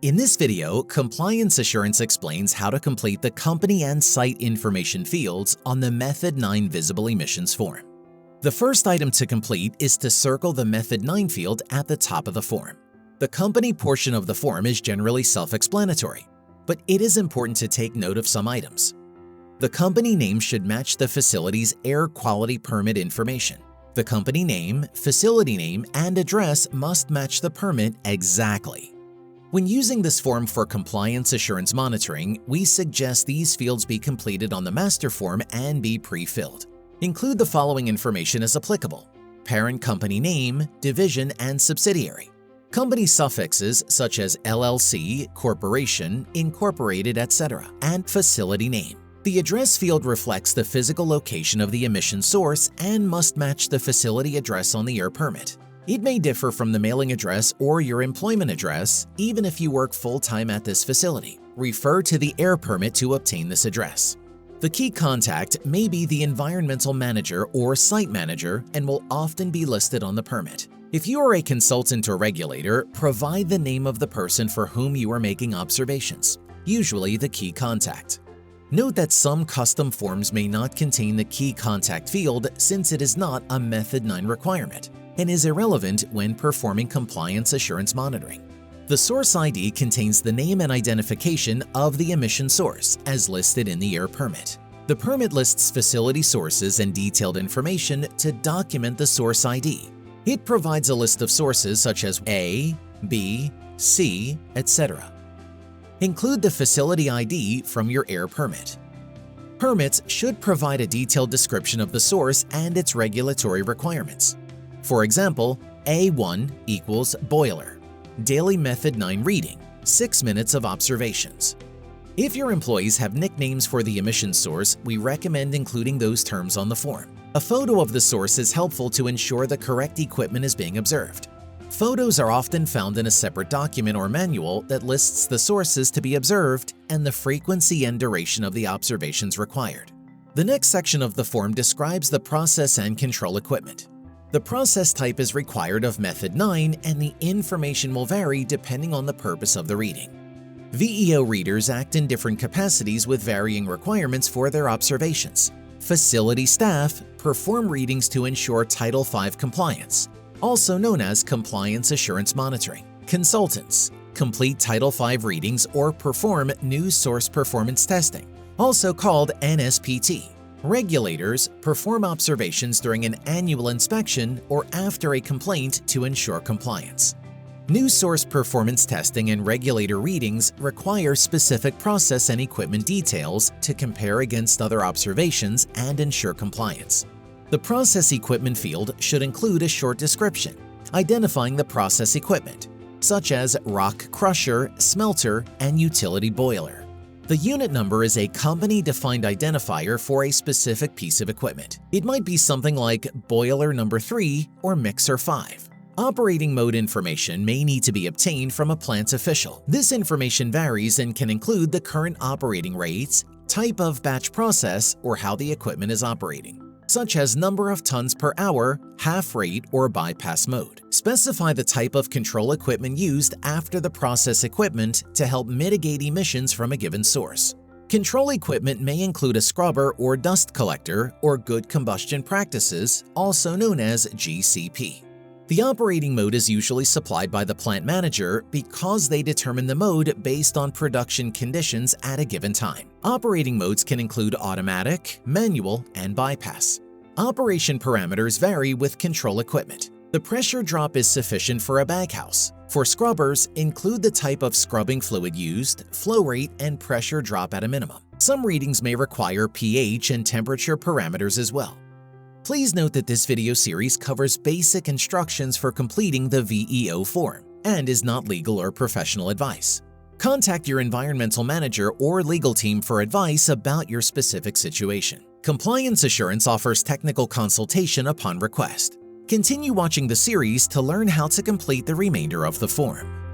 In this video, Compliance Assurance explains how to complete the company and site information fields on the Method 9 Visible Emissions form. The first item to complete is to circle the Method 9 field at the top of the form. The company portion of the form is generally self-explanatory, but it is important to take note of some items. The company name should match the facility's air quality permit information. The company name, facility name, and address must match the permit exactly. When using this form for compliance assurance monitoring, we suggest these fields be completed on the master form and be pre-filled. Include the following information as applicable: parent company name, division, and subsidiary. Company suffixes such as LLC, corporation, incorporated, etc., and facility name. The address field reflects the physical location of the emission source and must match the facility address on the air permit. It may differ from the mailing address or your employment address, even if you work full-time at this facility. Refer to the air permit to obtain this address. The key contact may be the environmental manager or site manager and will often be listed on the permit. If you are a consultant or regulator, provide the name of the person for whom you are making observations, usually the key contact. Note that some custom forms may not contain the key contact field since it is not a Method 9 requirement and is irrelevant when performing compliance assurance monitoring. The source ID contains the name and identification of the emission source as listed in the air permit. The permit lists facility sources and detailed information to document the source ID. It provides a list of sources such as A, B, C, etc. Include the facility ID from your air permit. Permits should provide a detailed description of the source and its regulatory requirements. For example, A1 equals boiler, daily Method 9 reading, 6 minutes of observations. If your employees have nicknames for the emission source, we recommend including those terms on the form. A photo of the source is helpful to ensure the correct equipment is being observed. Photos are often found in a separate document or manual that lists the sources to be observed and the frequency and duration of the observations required. The next section of the form describes the process and control equipment. The process type is required of Method 9 and the information will vary depending on the purpose of the reading. VEO readers act in different capacities with varying requirements for their observations. Facility staff perform readings to ensure Title V compliance, also known as compliance assurance monitoring. Consultants complete Title V readings or perform new source performance testing, also called NSPT. Regulators perform observations during an annual inspection or after a complaint to ensure compliance. New source performance testing and regulator readings require specific process and equipment details to compare against other observations and ensure compliance. The process equipment field should include a short description, identifying the process equipment, such as rock crusher, smelter, and utility boiler. The unit number is a company-defined identifier for a specific piece of equipment. It might be something like boiler number 3 or mixer 5. Operating mode information may need to be obtained from a plant official. This information varies and can include the current operating rates, type of batch process, or how the equipment is operating, such as number of tons per hour, half rate, or bypass mode. Specify the type of control equipment used after the process equipment to help mitigate emissions from a given source. Control equipment may include a scrubber or dust collector or good combustion practices, also known as GCP. The operating mode is usually supplied by the plant manager because they determine the mode based on production conditions at a given time. Operating modes can include automatic, manual, and bypass. Operation parameters vary with control equipment. The pressure drop is sufficient for a baghouse. For scrubbers, include the type of scrubbing fluid used, flow rate, and pressure drop at a minimum. Some readings may require pH and temperature parameters as well. Please note that this video series covers basic instructions for completing the VEO form and is not legal or professional advice. Contact your environmental manager or legal team for advice about your specific situation. Compliance Assurance offers technical consultation upon request. Continue watching the series to learn how to complete the remainder of the form.